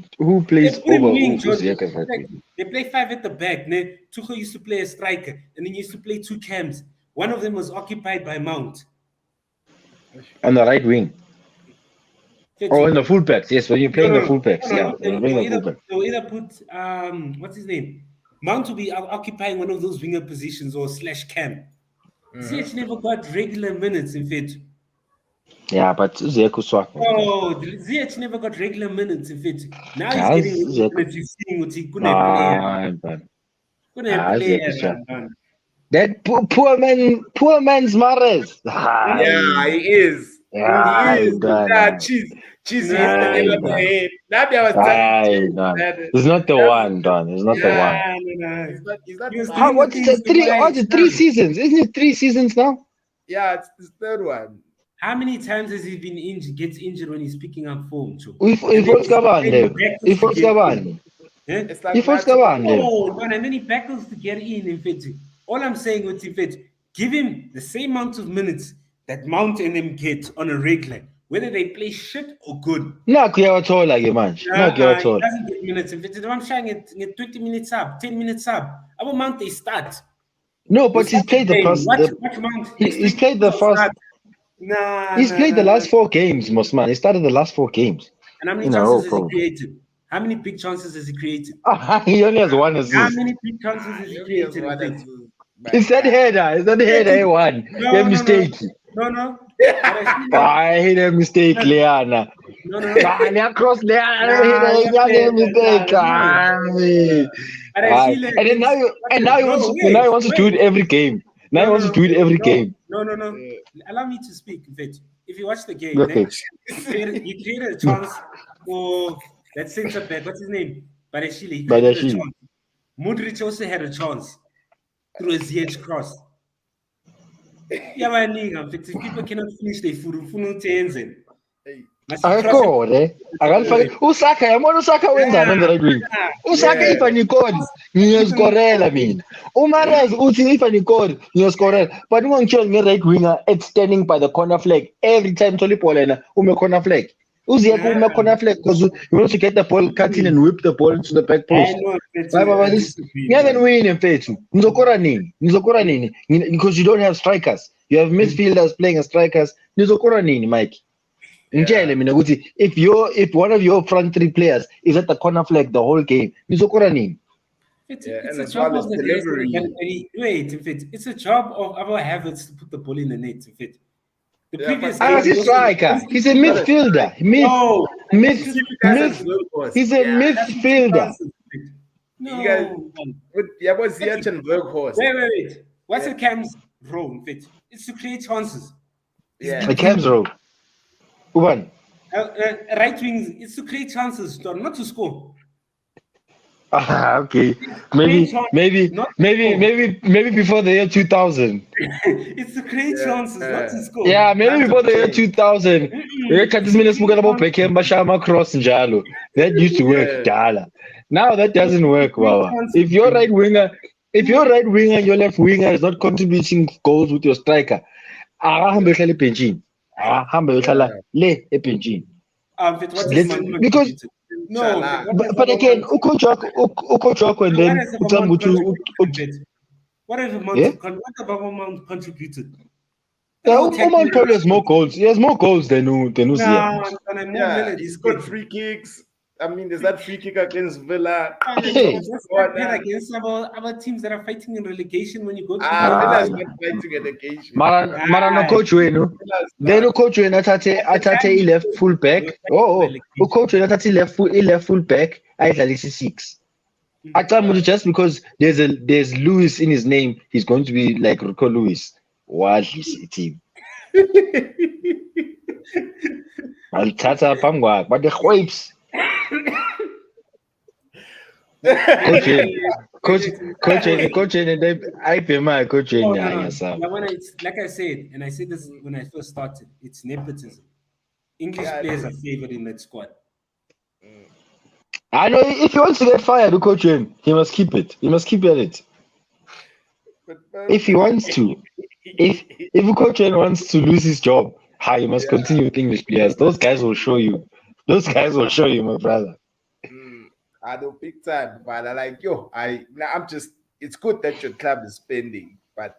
S2: plays
S3: They put him
S2: over
S3: wing, Joe.
S2: Ziyech as right wing?
S3: They play 5 at the back. Ne? Tuchel used to play a striker, and then he used to play 2 cams. One of them was occupied by Mount.
S2: On the right wing. Oh, in the fullbacks. Yes, when you're playing the fullbacks.
S3: No,
S2: Yeah, when you're playing the fullbacks.
S3: they'll either put what's his name? Mount will be occupying one of those winger positions or / cam. Ziyech never got regular minutes, in fact.
S2: Yeah, but Ziyech was swag.
S3: Oh, Ziyech never got regular minutes, in fact. Now he's
S2: Yeah,
S3: getting
S2: Ziyech-
S3: minutes. He's seeing what he couldn't play.
S2: Ziyech is swag. That poor man's Mahrez.
S1: Yeah, he is.
S2: Yeah,
S1: He is. Yeah, cheese yesterday on the head. Nabi was telling you
S2: He's not the one, Don. He's not the one.
S3: No.
S1: he's not
S3: He was
S1: the
S3: doing
S2: What's
S3: things
S2: it? Three
S3: right.
S2: seasons? Isn't it 3 seasons now?
S1: Yeah, it's the third one.
S3: How many times has he been injured? Gets injured when he's picking up form, too.
S2: If what's kabani leyo? If what's kabani?
S1: It's like
S2: If what's
S1: natural.
S2: kabani leyo?
S3: Oh, man, and then he battles to get in fact. All I'm saying with in fact, give him the same amount of minutes that Mount and them get on a regular, whether they play shit or good.
S2: Nakho uyawathola ke manje. Nakho
S3: He
S2: uyawathola.
S3: doesn't get minutes. In fact, I'm showing it 20 minutes up, 10 minutes up. Our Mount, they start.
S2: No,
S3: We
S2: but he's
S3: start
S2: played the
S3: game.
S2: past.
S3: Watch Mount.
S2: He's played the first.
S3: Start. Nah,
S2: He's
S3: nah,
S2: played
S3: nah,
S2: the
S3: nah.
S2: last 4 games, Mosman. He started the last 4 games.
S3: And how many
S2: In a row,
S3: chances has he
S2: probably.
S3: created? How many big chances has he created?
S2: He only has 1
S3: How
S2: assist.
S3: many big chances has he
S1: He has
S3: created?
S1: one
S3: In fact?
S1: assist, my
S2: It's that
S1: guy.
S2: header. It's that header he won.
S3: No,
S2: You're
S3: no, no.
S2: mistake.
S3: No. But I feel
S2: I hate a mistake, Leana.
S3: no.
S2: Nah, cross Leana.
S3: Nah,
S2: He mistake.
S3: no. But I feel like
S2: And then now he wants to do it every game. Now he wants to do it every game.
S3: No.
S1: Yeah.
S3: Allow me to speak. In fact, if you watch the game,
S2: Okay.
S3: he created a chance for that centre back. What's his name? Barashile. He created a
S2: Badashile.
S3: chance. Modric also had a chance through a ZH cross. Yeah, man, if people cannot finish their food,
S1: Hey,
S2: Akakore. Akalifake uSaka yabona uSaka wenzani on the right wing. uSaka
S1: Yeah.
S2: if anikodi ngiyoskorela mina. uMahrez uthi if anikodi ngiyoskorela. But ungangitshela nge-right winger extending by the corner flag every time thola ibhola yena ume corner flag. Uziyeke ume corner flag because you want to get the ball cut in and whip the ball into the back post. Ngeke niwine mfethu. Nizokora nini? Because you don't have strikers. You have midfielders playing as strikers. Nizokora nini, Mike? Ngitshele mina ukuthi if one of your front 3 players is at the corner flag the whole game, nizokora nini?
S3: It's
S1: and
S3: a
S1: as
S3: job
S1: well as
S3: of the
S1: delivery.
S3: wait, in fact, it's a job of our Havertz to put the ball in the net. In fact, the
S1: Yeah,
S3: previous
S1: but-
S2: He's a striker. He's a midfielder.
S3: No,
S2: He's a midfielder.
S3: No,
S1: You guys-
S3: man.
S1: With what's Ziyech and Berghorst?
S3: Wait. What's the Cam's role? In fact, it's to create chances.
S1: Yeah.
S2: The Cam's row. Uban.
S3: Right wings, it's to create chances, not to score.
S2: Okay. Maybe before the year 2000.
S3: It's to create chances, not to score.
S2: Yeah, maybe before the year
S1: 100%.
S2: 2000. Beckham bashama cross njalo. That used to work, Dala. Now that doesn't work, Wawa. If your right winger and your left winger is not contributing goals with your striker, akahambe ehlala ebenchini. Akahambe ehlala le ebenchini. Because
S3: No,
S2: but again, ucoach wakho and then ucamba ukuthi
S3: what if Mount contributed?
S2: Oman probably has more goals. He has more goals than Uziya.
S1: Yeah, he's got free kicks. I mean, there's that free kick against Villa.
S3: Just compare against other teams that are fighting in relegation when you go to
S1: Villa's not fighting relegation.
S2: Mara no coach wenu. Then coach wenu athathe left full back. Coach wenu athathe left full back ayidlalisa 6. Acamba just because there's Lewis in his name, he's going to be like Rico Lewis. Wadlisa team. Alithatha phambi kwakhe, but the whips. Coach, I pay my coach.
S3: No. Like I said, and I said this when I first started, it's nepotism. English players are favored in that squad.
S2: I know if he wants to get fired, the coach he must keep it. He must keep at it. If he wants to, if a coach wants to lose his job, he must continue with English players. Those guys will show you. My brother.
S1: I do big time, but I like it's good that your club is spending, but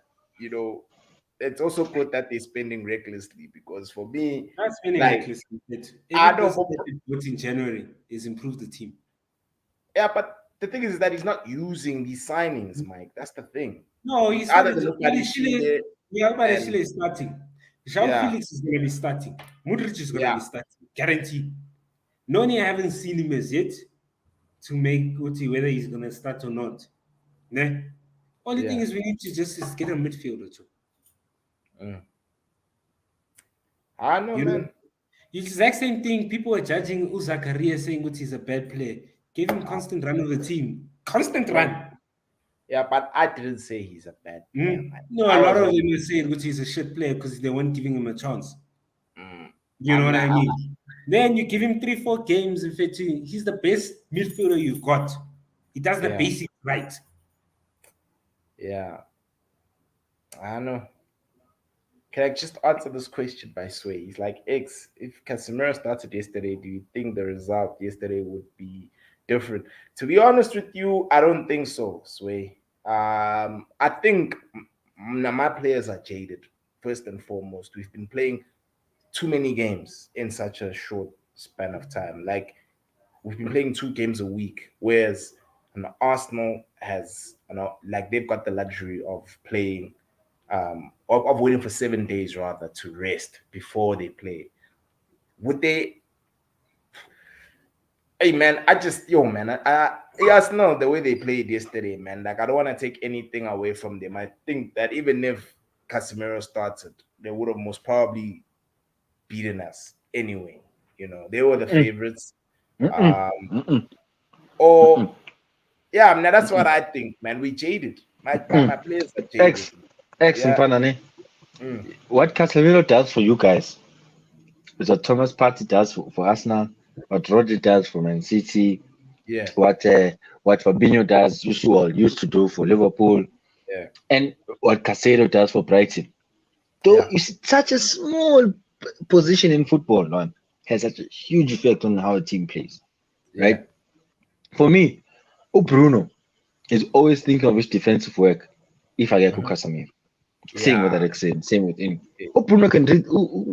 S1: it's also good that they're spending recklessly, because for me,
S3: not spending recklessly.
S1: I don't
S3: what in January is improve the team.
S1: Yeah, but the thing is that he's not using these signings, Mike. That's the thing.
S3: No, he's
S1: Other
S3: starting.
S1: than
S3: Barashile is starting. João Felix is going to be starting. Modric is going to be starting. Guaranteed. Noni, I haven't seen him as yet to make whether he's going to start or not. Nah. Only thing is we need to just get a midfielder too.
S1: I know, man.
S3: The exact same thing. People are judging Uzakaria, saying what he's a bad player. Gave him constant run of the team. Constant run.
S1: Yeah, but I didn't say he's a bad player.
S3: No, a lot of them are saying which he's a shit player because they weren't giving him a chance. You know what I mean? Then you give him 3-4 games in 15. He's the best midfielder you've got. He does the
S1: Yeah.
S3: basics right.
S1: Yeah, I don't know. Can I just answer this question by Sway? He's like, X, if Casemiro started yesterday, do you think the result yesterday would be different? To be honest with you, I don't think so, Sway. I think my players are jaded, first and foremost. We've been playing too many games in such a short span of time. Like, we've been playing 2 games a week, whereas Arsenal has, like they've got the luxury of playing of waiting for 7 days rather to rest before they play. Would they? Hey man, I just man, yes, no, the way they played yesterday, man. Like I don't want to take anything away from them. I think that even if Casemiro started, they would have most probably beaten us anyway. They were the favorites.
S2: Mm-mm.
S1: Um,
S2: Mm-mm.
S1: or
S2: Mm-mm.
S1: yeah, I mean that's what I think, man. We jaded. My players are jaded.
S2: X
S1: Yeah.
S2: Mpanane.
S1: Mm,
S2: What Casemiro does for you guys is what Thomas Partey does for Arsenal, what Rodri does for Man City,
S1: yeah.
S2: what Fabinho does, used to do for Liverpool,
S1: Yeah.
S2: and what Casado does for Brighton. Though
S1: Yeah.
S2: it's such a small position in football, man, has such a huge effect on how a team plays,
S1: Yeah.
S2: right? For me, Bruno is always thinking of his defensive work if I get
S1: Mhm.
S2: Casemiro. Same with
S1: Yeah.
S2: Alexei, same with him.
S1: Yeah.
S2: Bruno can read,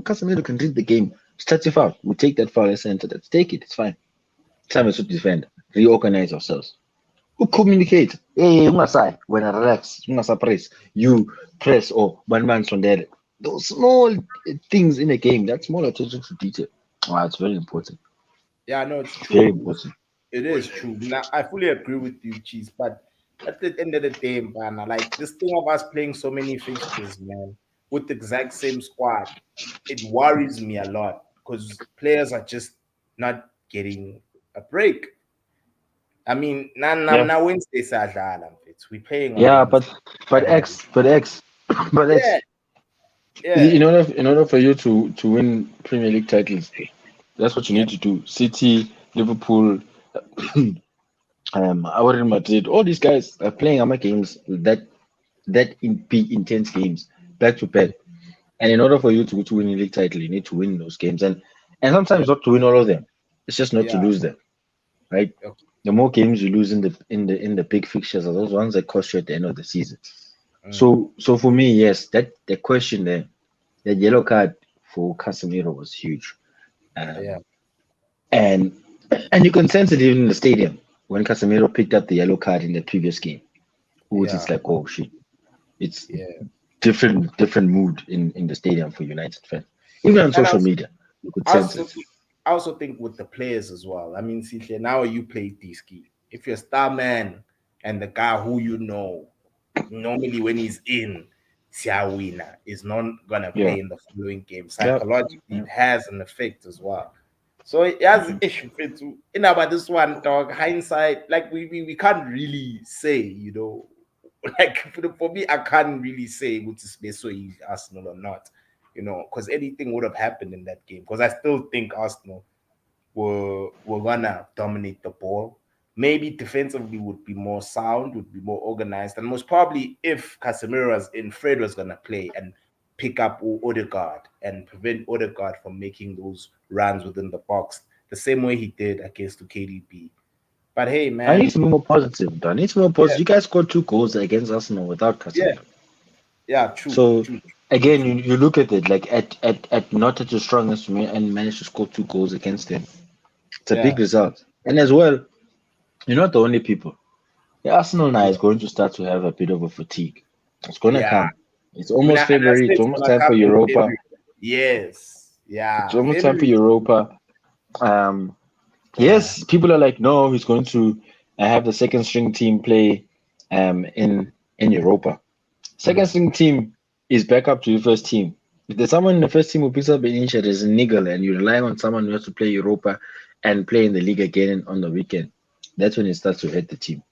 S2: Casemiro can read the game. Start your foul. We take that foul as center. Let's take it. It's fine. Time is to defend. Reorganize ourselves. Who communicate? Hey, ungasai. When I relax, ungasa press. You press or one man's on there. Those small things in a game, that small attention to detail. Wow, it's very important.
S1: Yeah, no, it's
S2: Very
S1: true.
S2: important.
S1: It is true. Now, I fully agree with you, Cheese. But at the end of the day, man, like this thing of us playing so many fixtures, man, with the exact same squad, it worries me a lot because players are just not getting a break. I mean,
S2: Yeah.
S1: now Wednesday, we're playing on
S2: Yeah,
S1: Wednesday.
S2: but X, but X, but X.
S1: Yeah, yeah,
S2: In order for you to win Premier League titles, that's what you
S1: yeah,
S2: need to do. City, Liverpool, Real Madrid, all these guys are playing AMA games that in big intense games back to back. And in order for you to win a league title, you need to win those games. And
S1: yeah,
S2: sometimes not to win all of them. It's just not to
S1: yeah.
S2: lose them, right?
S1: Okay.
S2: The more games you lose in the big fixtures are those ones that cost you at the end of the season.
S1: Mm,
S2: So for me, yes, that the question there, the yellow card for Casemiro was huge.
S1: yeah,
S2: Um, and and you can sense it even in the stadium when Casemiro picked up the yellow card in the previous game. Which
S1: yeah,
S2: is like, oh shit, it's
S1: yeah.
S2: different mood in the stadium for United fans. Even on
S1: And
S2: social media, you could
S1: I
S2: sense
S1: also
S2: it.
S1: think, I also think with the players as well. I mean, see, now you play Diski. If you're a star man and the guy who you know, normally when he's in, Siawina is not gonna
S2: Yeah,
S1: play in the following game.
S2: yeah,
S1: Psychologically,
S2: yeah.
S1: it has an effect as well. So it has an
S2: Mhm.
S1: issue too. About this one, dog. Hindsight, like we can't really say, like for me, I can't really say which is best Arsenal or not, because anything would have happened in that game. Because I still think Arsenal were gonna dominate the ball. Maybe defensively would be more sound, would be more organized, and most probably if Casemiro was in, Fred was gonna play and pick up Odegaard and prevent Odegaard from making those runs within the box the same way he did against the KDB. But hey,
S2: I need
S1: man,
S2: to be more positive, though. I need to be more
S1: yeah,
S2: positive. You guys scored 2 goals against Arsenal without
S1: yeah,
S2: Casemiro.
S1: yeah, true,
S2: So
S1: true, true,
S2: again,
S1: true.
S2: you look at it like at not at your strongest and managed to score 2 goals against them. It's a big
S1: Yeah,
S2: result. And as well, you're not the only people. The Arsenal now is
S1: yeah,
S2: going to start to have a bit of a fatigue. It's gonna
S1: yeah.
S2: come. It's
S1: I mean,
S2: almost
S1: and I
S2: February.
S1: said
S2: It's
S1: it's
S2: almost
S1: gonna
S2: time for
S1: come in
S2: Europa.
S1: February. Yes,
S2: It's
S1: yeah,
S2: almost time for
S1: February.
S2: Europa. Um,
S1: Yeah,
S2: yes, people are like, no, he's going to have the second string team play in Europa. Second
S1: mm,
S2: string team is back up to your first team. If there's someone in the first team who picks up an injured as a niggle and you're relying on someone who has to play Europa and play in the league again on the weekend, that's when it starts to hurt the team.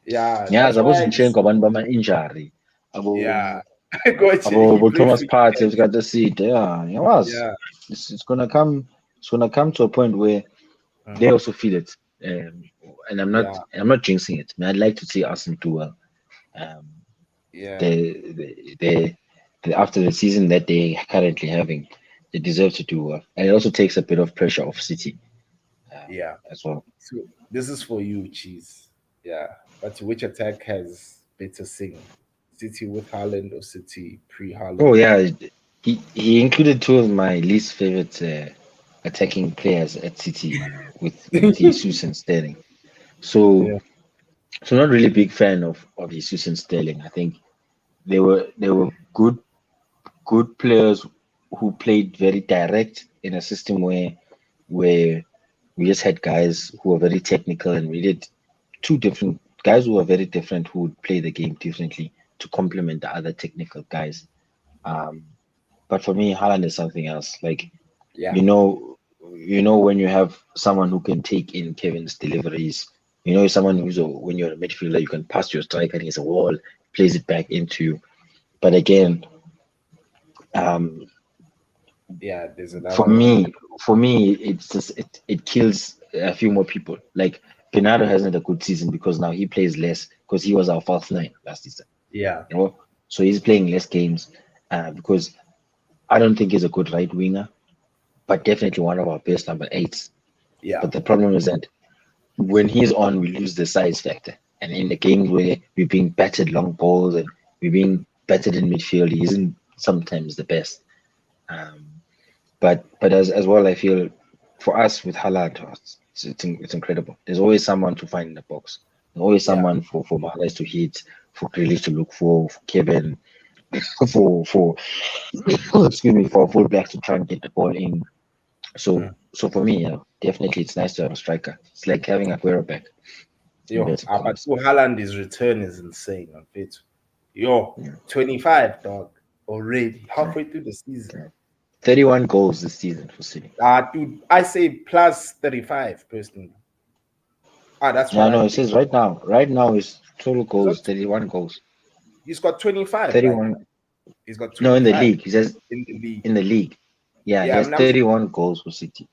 S1: yeah.
S2: Yeah,
S1: That's
S2: suppose
S1: why.
S2: Zinchenko abantu bama injury. Abo
S1: Yeah, I got you. He
S2: About
S1: played
S2: Thomas
S1: for
S2: Partey
S1: you
S2: has got the seat. Yeah, it was.
S1: guys.
S2: It's gonna come. It's gonna come to a point where
S1: Yeah.
S2: they also feel it. And
S1: Yeah.
S2: I'm not jinxing it. Man, I'd like to see Arsenal do well. Um,
S1: Yeah.
S2: they after the season that they currently having, they deserve to do well. And it also takes a bit of pressure off City
S1: Yeah.
S2: as well.
S1: So this is for you, Cheese. Yeah. But which attack has better sing? City with Haaland or City pre
S2: Oh
S1: Haaland?
S2: yeah, he included two of my least favorite attacking players at City with Jesus and Sterling. So
S1: Yeah.
S2: not really big fan of Jesus and Sterling. I think they were good players who played very direct in a system where we just had guys who were very technical, and we did two different guys who were very different who would play the game differently to complement the other technical guys. Um, but for me, Haaland is something else. Like
S1: Yeah.
S2: you know, when you have someone who can take in Kevin's deliveries, someone when you're a midfielder, you can pass your striker against a wall, plays it back into you. But again, um,
S1: Yeah. There's
S2: for
S1: another one.
S2: me, it's just it kills a few more people. Like Bernardo hasn't a good season because now he plays less because he was our false nine last season.
S1: Yeah.
S2: So he's playing less games because I don't think he's a good right winger, but definitely one of our best number eights.
S1: Yeah.
S2: But the problem is that when he's on, we lose the size factor. And in the games where we're being battered long balls and we're being battered in midfield, he isn't sometimes the best. Um, but as well, I feel for us with Haaland, it's incredible. There's always someone to find in the box. There's always
S1: Yeah.
S2: someone for Mahrez to hit, for Grealish to look for Kevin, for excuse me, for fullback to try and get the ball in. So
S1: Mm.
S2: so for me, definitely it's nice to have a striker. It's like having a Aguero back.
S1: Yo,
S2: Inverted
S1: but
S2: commas.
S1: to Haaland, his return is insane on fit. Yo,
S2: Yeah.
S1: 25, dog, already halfway through the season.
S2: 31 goals this season for City.
S1: Dude, I say plus 35 personally. That's what
S2: Yeah,
S1: I
S2: no, it
S1: think.
S2: says right now his total
S1: He's
S2: goals
S1: got,
S2: 31 goals.
S1: he's got 25 right
S2: 31.
S1: now. He's got
S2: No, in the
S1: 25
S2: league. He says
S1: in the league.
S2: in the league. Yeah, he
S1: Yeah, I
S2: has
S1: mean, I'm
S2: 31 goals for City.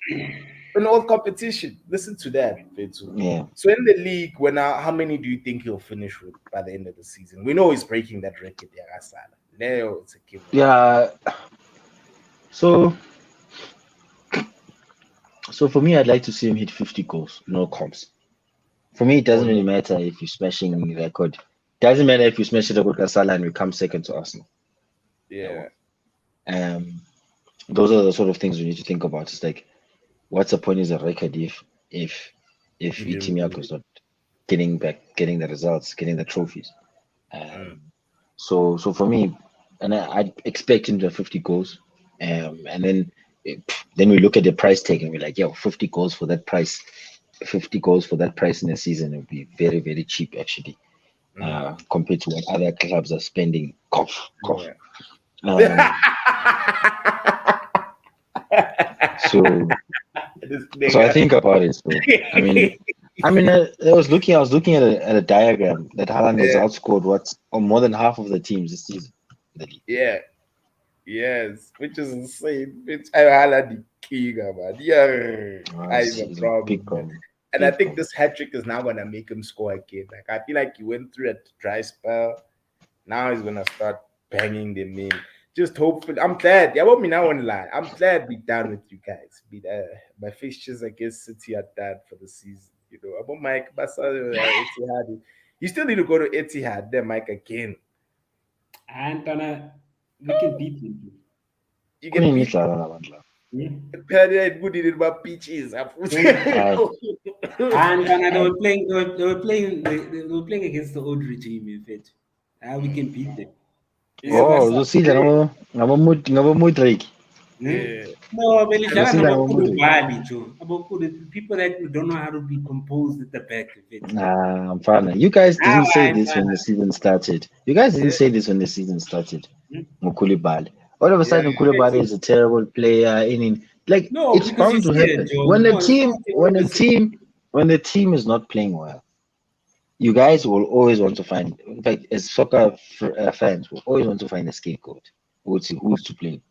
S1: in all competition. Listen to that, Beto.
S2: Yeah.
S1: So in the league, how many do you think he'll finish with by the end of the season? We know he's breaking that record there, Asala. Leo, it's a given.
S2: Yeah. So for me, I'd like to see him hit 50 goals, no comps. For me, it
S1: Oh
S2: doesn't really
S1: no.
S2: matter if you're smashing record. Doesn't matter if you smash the record Salah and we come second to Arsenal.
S1: Yeah.
S2: Um, those are the sort of things we need to think about. It's like, what's the point is a record if
S1: You didn't
S2: Itimiako
S1: really.
S2: is not getting the results, getting the trophies.
S1: Mm.
S2: So for me, and I'd expect him to have 50 goals. And then we look at the price tag and we're like, yo, 50 goals for that price. 50 goals for that price in a season would be very, very cheap actually, compared to what other clubs are spending. Cough, cough. Um, so
S1: This
S2: so I
S1: nigga.
S2: think about it. So I was looking at a diagram that Haaland has
S1: Yeah.
S2: outscored on more than half of the teams this season in the league.
S1: Yeah. Yes. Which is insane. It's Haaland the king, man. Yeah. I have a
S2: It's a big
S1: problem, man.
S2: problem.
S1: And I
S2: Big
S1: think
S2: problem.
S1: this hat trick is now gonna make him score again. Like I feel like he went through a dry spell. Now he's gonna start banging them in. Just hopefully, I'm glad. Yeah, what me now won't lie. I'm glad we done with you guys. My fixtures against City are done for the season. About Mike, Etihad. You still need to go to Etihad, then Mike again.
S3: And we can beat them.
S1: You can beat
S3: Hmm?
S1: Period. Good in my peaches.
S2: Uh,
S3: And they were playing. They were playing. They were playing against the old regime. In fact, we can beat them.
S2: uzosiza ngabo-Modric.
S1: Yeah.
S3: No, but it's
S2: Uzosiza
S3: about
S2: ngabo-Modric.
S3: Bali, Joe. About people that don't know how to be composed at the back. In fact.
S2: Nah, I'm fine. You guys
S3: Ah,
S2: didn't say
S3: why,
S2: this when the season started. You guys didn't say this when the season started.
S3: Hmm?
S2: Mukulibali. All of a
S1: Yeah.
S2: sudden, Mukulibali is a terrible player. Like
S3: No,
S2: it's
S3: because you
S2: bound to
S3: see it,
S2: happen
S3: Joe. No, it's not.
S2: when the team is not playing well. you guys will always want to find, in fact, as soccer fans, will always want to find a scapegoat who's to blame.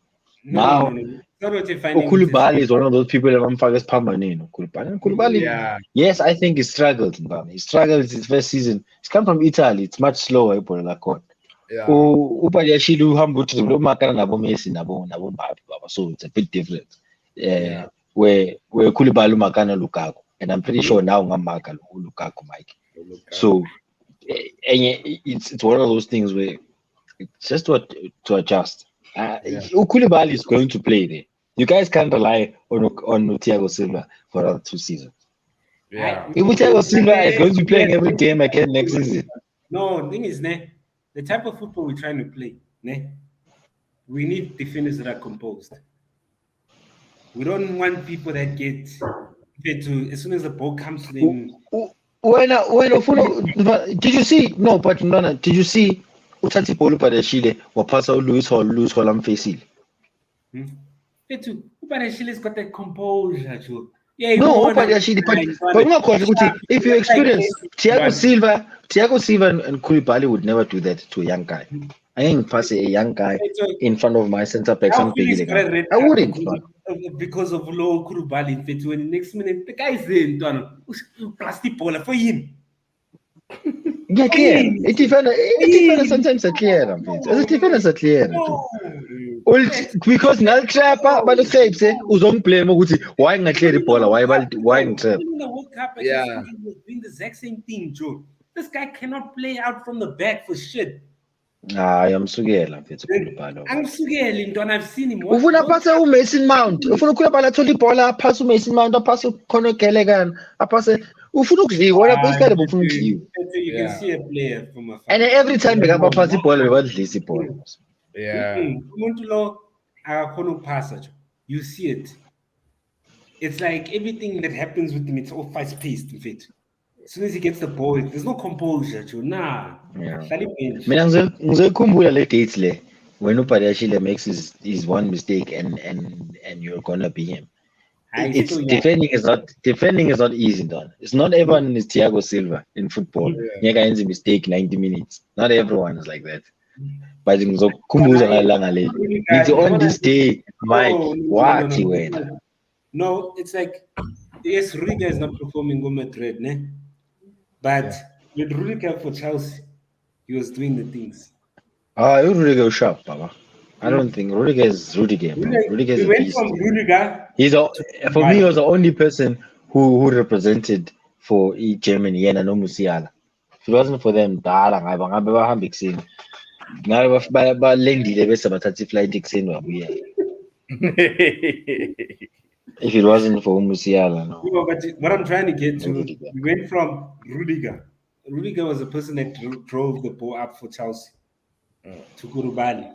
S3: No.
S2: Now,
S3: It's not what you're finding.
S2: Koulibaly is one of those people that I'm focused permanent. Koulibaly,
S1: Yeah,
S2: yes, I think he struggled. Man. He struggled his first season. He's come from Italy. It's much slower.
S1: yeah,
S2: Upadiashile uhamba uthi lo makana nabo Messi nabo Mbappe baba. So it's a bit different.
S1: yeah,
S2: Where Koulibaly umakana Lukaku, and I'm pretty sure now ngamaka Lukaku Mike. So it's one of those things where it's just to adjust.
S1: yeah,
S2: Koulibaly is going to play there. You guys can't rely on Thiago Silva for another 2 seasons.
S1: yeah,
S2: If Thiago Silva is going to be playing every game again next season,
S3: No, thing is, the type of football we're trying to play, we need defenders that are composed. We don't want people that get to as soon as the ball comes to them.
S2: did you see? No, but no. Did you see? Uthatha ibhola uBadashile wapasa Lewis Hall amfacile.
S3: Upadashile has got that composure, Joe. Yeah,
S2: No, uBadashile, but ungakhohlwa ukuthi if you experience Thiago Silva and Koulibaly would never do that to a young guy. I ain't pass a young guy in front of my centre back. I wouldn't.
S3: Because of low Koulibaly. When next minute the guy is in plastic ball for him.
S2: Yeah, clear. It defender sometimes a clear. As a defender is a clear. Because ngal trapper but the same say uzongiblame ukuthi why ngaclear ibhola why ngitrap.
S3: In the World Cup, I
S1: yeah.
S3: just think he was doing the exact same thing, Joe. This guy cannot play out from the back for shit.
S2: Ayamsukela mfethu Koulibaly.
S3: Angisukeli ntwana, I've seen him.
S2: Ufuna passe uMason Mount. Ufuna Koulibaly athola ibhola aphase uMason Mount aphase uConor Gallagher aphase ufuna ukudliwa wona basically ufuna ukudliwa.
S3: You can see a player from afar.
S2: And every time bekabaphasa ibhola bebadlisa ibhola.
S1: Yeah.
S3: Umuntu lo akakhona ukuphasa, Joe. You see it. It's like everything that happens with him, it's all fast-paced, in fact. As soon as he gets the ball, there's no composure, Joe. Nah.
S2: Yeah.
S3: Bench.
S2: Mina ngizokhumbula le dates le when uBadashile makes his one mistake and you're gonna be him. It's defending is not easy, Don. It's not everyone is Thiago Silva in football. Nyaka ends a mistake 90 minutes. Not everyone is like that. But ngizokukhumbuza ngalanga leli. It's on this day, Mike. What you went?
S3: No, it's like yes, Rudiger is not performing go Madrid, but with Rudiger for Chelsea, he was doing the things.
S2: Rudiger was sharp, Baba. I don't think Rudiger is Rudiger. Rudiger is a beast.
S3: From Rudiger.
S2: For me, he was the only person who represented for Germany. Yena no Musiala. If it wasn't for them, ngabe bahamba ekuseni. Ngabe balendile bese bathatha iflight ekuseni wabuya. If it wasn't for Musiala, no.
S3: But what I'm trying to get to, we went from Rudiger. Rudiger was the person that drove the ball up for Chelsea to Koulibaly.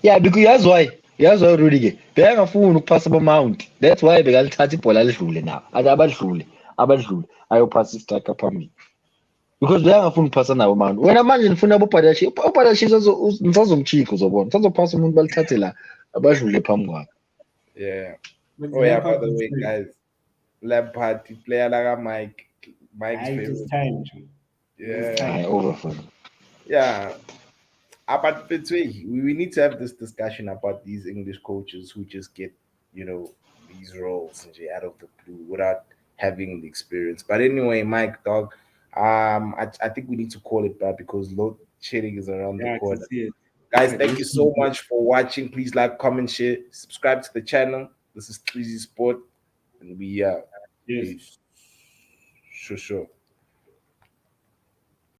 S2: Yeah, because that's why Rudiger. Bekangafuni ukuphasa Mount. That's why bekalithatha ibhola lidlule now. Athi abadlule ayophasa istriker phambili. Because bekangafuni ukuphasa nabo Mount. Wena manje nifuna uBadashi nisazomchika uzobona. Nisazophasa umuntu balithathe la abadlule phambi kwakhe.
S1: Yeah. Oh yeah, by the way, guys, Lampard player like Mike's favorite.
S3: Time,
S1: yeah.
S2: Over for him.
S1: Yeah. But we need to have this discussion about these English coaches who just get, these roles out of the blue without having the experience. But anyway, Mike, dog, I think we need to call it back because load shedding is around the corner. Guys, thank you so much for watching. Please like, comment, share, subscribe to the channel. This is Treasy Sport, and we are.
S3: Yes.
S1: Sure.